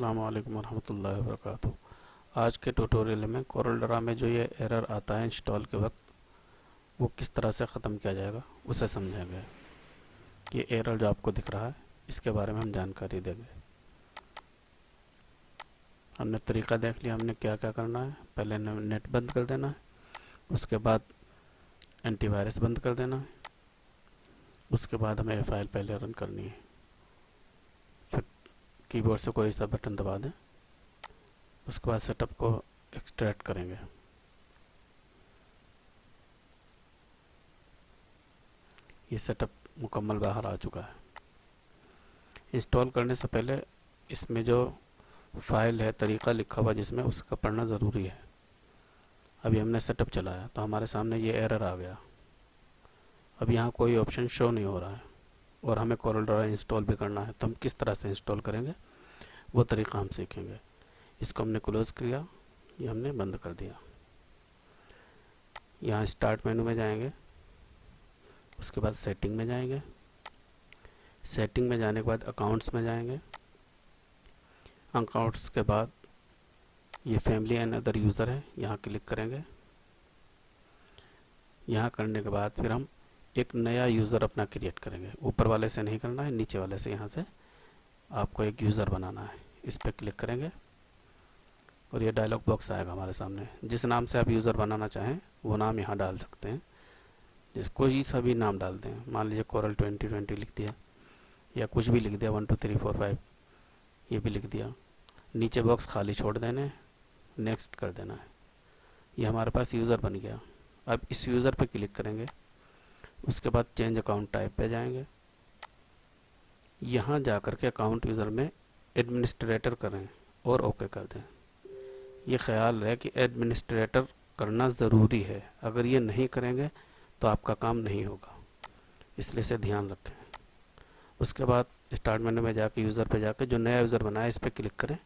अस्सलाम वालेकुम वरहमतुल्लाहि वबरकातुहू। आज के ट्यूटोरियल में कोरल ड्रा में जो ये एरर आता है इंस्टॉल के वक्त, वो किस तरह से ख़त्म किया जाएगा उसे समझेंगे। ये एरर जो आपको दिख रहा है इसके बारे में हम जानकारी देंगे। हमने तरीका देख लिया, हमने क्या क्या करना है। पहले नेट बंद कर देना है, उसके बाद एंटीवायरस बंद कर देना है, उसके बाद हमें ये फाइल पहले रन करनी है। फिर कीबोर्ड से कोई सा बटन दबा दें, उसके बाद सेटअप को एक्सट्रैक्ट करेंगे। ये सेटअप मुकम्मल बाहर आ चुका है। इंस्टॉल करने से पहले इसमें जो फाइल है, तरीका लिखा हुआ जिसमें, उसका पढ़ना ज़रूरी है। अभी हमने सेटअप चलाया तो हमारे सामने ये एरर आ गया। अब यहाँ कोई ऑप्शन शो नहीं हो रहा है और हमें कोरल ड्रा इंस्टॉल भी करना है, तो हम किस तरह से इंस्टॉल करेंगे वो तरीका हम सीखेंगे। इसको हमने क्लोज़ किया, ये हमने बंद कर दिया। यहाँ स्टार्ट मेनू में जाएंगे, उसके बाद सेटिंग में जाएंगे। सेटिंग में जाने के बाद अकाउंट्स में जाएंगे। अकाउंट्स के बाद ये फैमिली एंड अदर यूज़र है, यहाँ क्लिक करेंगे। यहाँ करने के बाद फिर हम एक नया यूज़र अपना क्रिएट करेंगे। ऊपर वाले से नहीं करना है, नीचे वाले से, यहाँ से आपको एक यूज़र बनाना है। इस पर क्लिक करेंगे और ये डायलॉग बॉक्स आएगा हमारे सामने। जिस नाम से आप यूज़र बनाना चाहें वो नाम यहाँ डाल सकते हैं। जिस कोई सा भी नाम डाल दें, मान लीजिए कोरल 2020 लिख दिया, या कुछ भी लिख दिया, 1 2 3 4 5 ये भी लिख दिया। नीचे बॉक्स खाली छोड़ देने, नेक्स्ट कर देना है। ये हमारे पास यूज़र बन गया। अब इस यूज़र पे क्लिक करेंगे, उसके बाद चेंज अकाउंट टाइप पे जाएंगे। यहाँ जा कर के अकाउंट यूज़र में एडमिनिस्ट्रेटर करें और ओके कर दें। ये ख्याल रहे कि एडमिनिस्ट्रेटर करना ज़रूरी है, अगर ये नहीं करेंगे तो आपका काम नहीं होगा, इसलिए से ध्यान रखें। उसके बाद स्टार्ट मेनू में जाके यूज़र पे जाके जो नया यूज़र बनाया इस पर क्लिक करें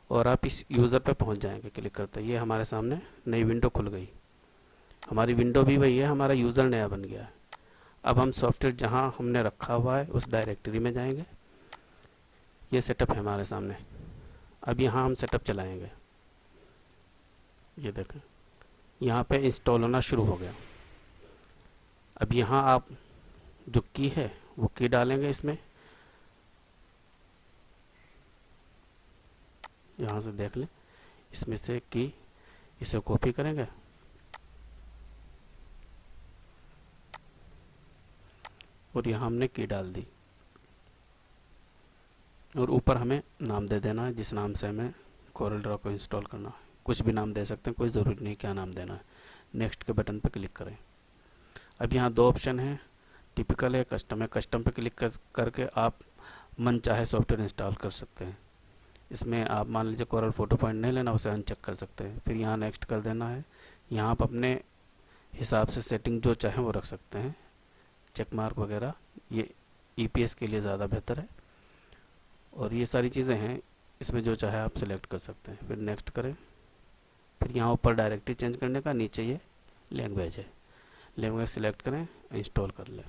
और आप इस यूज़र पे पहुंच जाएंगे। क्लिक करते ये हमारे सामने नई विंडो खुल गई। हमारी विंडो भी वही है, हमारा यूज़र नया बन गया है। अब हम सॉफ्टवेयर जहां हमने रखा हुआ है उस डायरेक्टरी में जाएंगे। ये सेटअप है हमारे सामने। अब यहाँ हम सेटअप चलाएँगे। ये देखें, यहाँ पे इंस्टॉल होना शुरू हो गया। अब यहाँ आप जो की है वो की डालेंगे इसमें। यहाँ से देख लें, इसमें से की, इसे कॉपी करेंगे और यहाँ हमने की डाल दी और ऊपर हमें नाम दे देना है जिस नाम से हमें कोरल ड्रा को इंस्टॉल करना है। कुछ भी नाम दे सकते हैं, कोई ज़रूरी नहीं क्या नाम देना है। नेक्स्ट के बटन पर क्लिक करें। अब यहाँ दो ऑप्शन है, टिपिकल है, कस्टम है। कस्टम पे क्लिक करके आप मन चाहे सॉफ्टवेयर इंस्टॉल कर सकते हैं। इसमें आप मान लीजिए कोरल फोटो पॉइंट नहीं लेना, उसे अनचेक कर सकते हैं। फिर यहाँ नेक्स्ट कर देना है। यहाँ आप अपने हिसाब से सेटिंग जो चाहें वो रख सकते हैं, चेक मार्क वगैरह। ये ईपीएस के लिए ज़्यादा बेहतर है और ये सारी चीज़ें हैं, इसमें जो चाहे आप सिलेक्ट कर सकते हैं। फिर नेक्स्ट करें। फिर यहाँ ऊपर डायरेक्टरी चेंज करने का, नीचे ये लैंग्वेज है, लैंग्वेज सिलेक्ट करें, इंस्टॉल कर लें।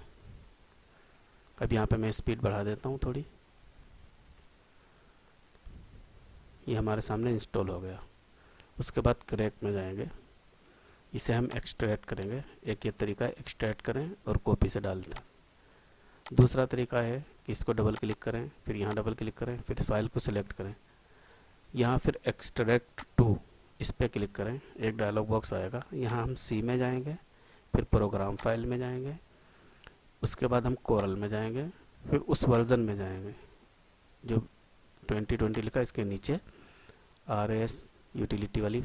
अब यहाँ पे मैं स्पीड बढ़ा देता हूँ थोड़ी। ये हमारे सामने इंस्टॉल हो गया। उसके बाद क्रैक में जाएंगे, इसे हम एक्सट्रैक्ट करेंगे। एक ये तरीका है, एक्सट्रैक्ट करें और कॉपी से डाल दें। दूसरा तरीका है कि इसको डबल क्लिक करें, फिर यहाँ डबल क्लिक करें, फिर फाइल को सिलेक्ट करें। यहाँ फिर एक्सट्रैक्ट टू, इस पर क्लिक करें, एक डायलॉग बॉक्स आएगा। यहाँ हम सी में जाएंगे, फिर प्रोग्राम फाइल में जाएंगे, उसके बाद हम कोरल में जाएंगे, फिर उस वर्ज़न में जाएंगे जो 2020 लिखा है, इसके नीचे RS यूटिलिटी वाली,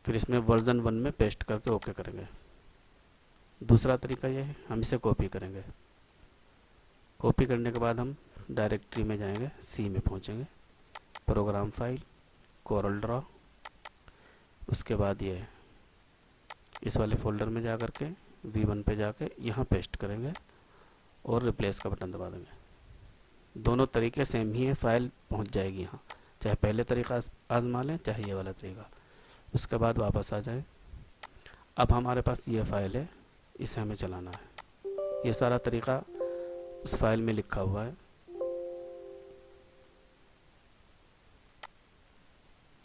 फिर इसमें वर्ज़न 1 में पेस्ट करके ओके करेंगे। दूसरा तरीका ये है, हम इसे कॉपी करेंगे। कॉपी करने के बाद हम डायरेक्टरी में जाएंगे, सी में पहुंचेंगे, प्रोग्राम फाइल, कोरल ड्रा, उसके बाद ये इस वाले फोल्डर में जा कर के V1 पे जाके यहाँ पेस्ट करेंगे और रिप्लेस का बटन दबा देंगे। दोनों तरीके सेम ही है, फाइल पहुँच जाएगी यहाँ। चाहे पहले तरीका आजमा लें, चाहे ये वाला तरीका। उसके बाद वापस आ जाए। अब हमारे पास ये फ़ाइल है, इसे हमें चलाना है। ये सारा तरीका उस फाइल में लिखा हुआ है।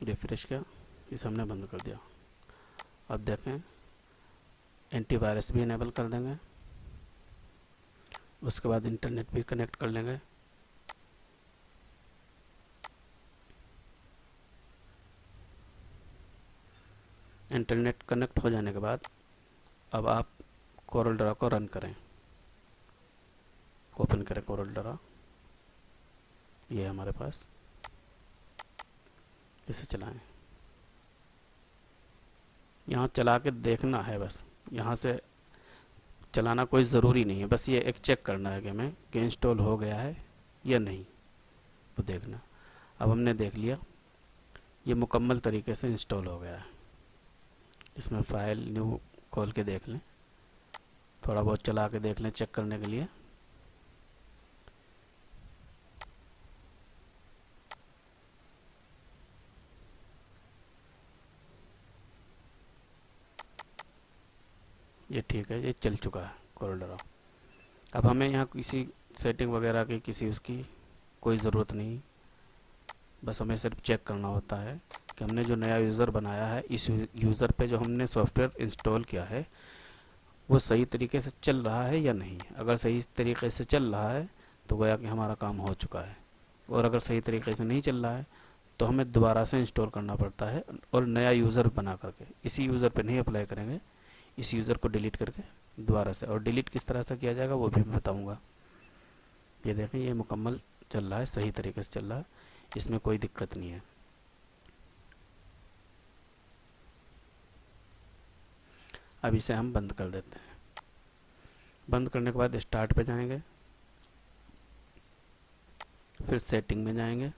रिफ्रेश किया, इसे हमने बंद कर दिया। अब देखें एंटीवायरस भी इनेबल कर देंगे, उसके बाद इंटरनेट भी कनेक्ट कर लेंगे। इंटरनेट कनेक्ट हो जाने के बाद अब आप कोरल ड्रा को रन करें, ओपन करें कोरल ड्रा, ये है हमारे पास, इसे चलाएं। यहाँ चला के देखना है बस, यहाँ से चलाना कोई ज़रूरी नहीं है, बस ये एक चेक करना है कि इंस्टॉल हो गया है या नहीं, वो देखना। अब हमने देख लिया, ये मुकम्मल तरीके से इंस्टॉल हो गया है। इसमें फ़ाइल न्यू खोल के देख लें, थोड़ा बहुत चला के देख लें चेक करने के लिए। ये ठीक है, ये चल चुका है कोरल ड्रा। अब हमें यहाँ किसी सेटिंग वगैरह की किसी उसकी कोई ज़रूरत नहीं, बस हमें सिर्फ चेक करना होता है कि हमने जो नया यूज़र बनाया है, इस यूज़र पे जो हमने सॉफ्टवेयर इंस्टॉल किया है वो सही तरीके से चल रहा है या नहीं। अगर सही तरीके से चल रहा है तो गोया कि हमारा काम हो चुका है, और अगर सही तरीके से नहीं चल रहा है तो हमें दोबारा से इंस्टॉल करना पड़ता है, और नया यूज़र बना करके। इसी यूज़र पे नहीं अप्लाई करेंगे, इस यूज़र को डिलीट करके दोबारा से, और डिलीट किस तरह से किया जाएगा वो भी मैं बताऊँगा। ये देखें, ये मुकम्मल चल रहा है, सही तरीके से चल रहा है, इसमें कोई दिक्कत नहीं है। अब इसे हम बंद कर देते हैं। बंद करने के बाद स्टार्ट पे जाएंगे, फिर सेटिंग में जाएंगे,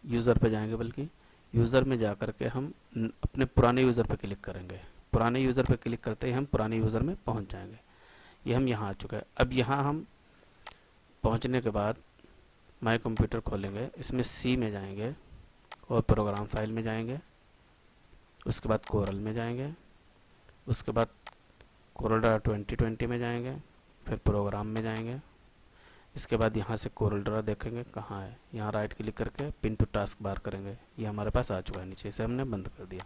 यूज़र पे जाएंगे, बल्कि यूज़र में जा कर के हम अपने पुराने यूज़र पे क्लिक करेंगे। पुराने यूज़र पे क्लिक करते ही हम पुराने यूज़र में पहुंच जाएंगे। ये हम यहाँ आ चुके हैं। अब यहाँ हम पहुँचने के बाद माई कंप्यूटर खोलेंगे, इसमें सी में जाएंगे और प्रोग्राम फाइल में जाएंगे, उसके बाद कोरल में जाएंगे, उसके बाद कोरल ड्रा 2020 में जाएंगे, फिर प्रोग्राम में जाएंगे। इसके बाद यहाँ से कोरल ड्रा देखेंगे कहाँ है, यहाँ राइट क्लिक करके पिन टू टास्क बार करेंगे, ये हमारे पास आ चुका है नीचे, से हमने बंद कर दिया।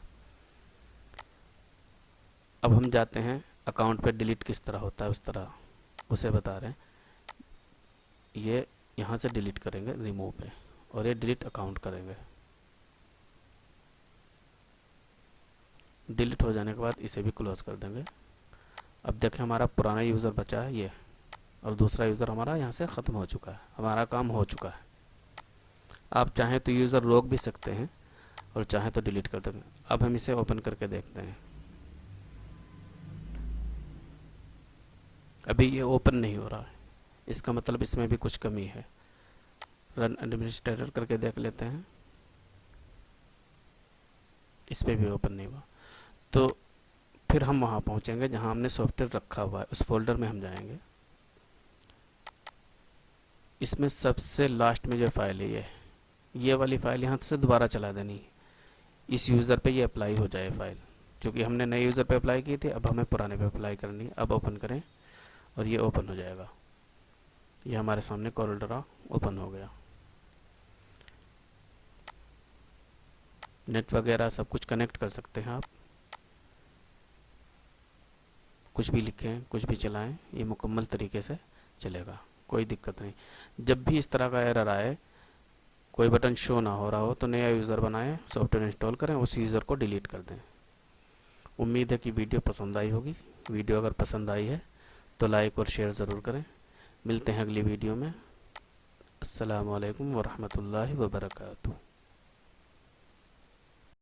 अब हम जाते हैं अकाउंट पे, डिलीट किस तरह होता है उस तरह उसे बता रहे हैं। ये यहाँ से डिलीट करेंगे रिमूव पे, और ये डिलीट अकाउंट करेंगे। डिलीट हो जाने के बाद इसे भी क्लोज कर देंगे। अब देखें हमारा पुराना यूज़र बचा है ये, और दूसरा यूज़र हमारा यहाँ से ख़त्म हो चुका है, हमारा काम हो चुका है। आप चाहें तो यूज़र रोक भी सकते हैं और चाहें तो डिलीट कर देंगे। अब हम इसे ओपन करके देखते हैं, अभी ये ओपन नहीं हो रहा है, इसका मतलब इसमें भी कुछ कमी है। रन एडमिनिस्ट्रेटर करके देख लेते हैं, इस पर भी ओपन नहीं हुआ। तो फिर हम वहाँ पहुँचेंगे जहाँ हमने सॉफ्टवेयर रखा हुआ है, उस फोल्डर में हम जाएंगे। इसमें सबसे लास्ट में जो फाइल है ये वाली फ़ाइल यहाँ से दोबारा चला देनी है, इस यूज़र पे ये अप्लाई हो जाए फ़ाइल। क्योंकि हमने नए यूज़र पे अप्लाई की थी, अब हमें पुराने पे अप्लाई करनी है। अब ओपन करें और ये ओपन हो जाएगा। ये हमारे सामने कोरल ड्रा ओपन हो गया। नेट वगैरह सब कुछ कनेक्ट कर सकते हैं आप, कुछ भी लिखें, कुछ भी चलाएं, ये मुकम्मल तरीके से चलेगा, कोई दिक्कत नहीं। जब भी इस तरह का एरर आए, कोई बटन शो ना हो रहा हो, तो नया यूज़र बनाएं, सॉफ्टवेयर इंस्टॉल करें, उस यूज़र को डिलीट कर दें। उम्मीद है कि वीडियो पसंद आई होगी। वीडियो अगर पसंद आई है तो लाइक और शेयर ज़रूर करें। मिलते हैं अगली वीडियो में। अस्सलामु अलैकुम वरहमतुल्लाहि वबरकातुहू।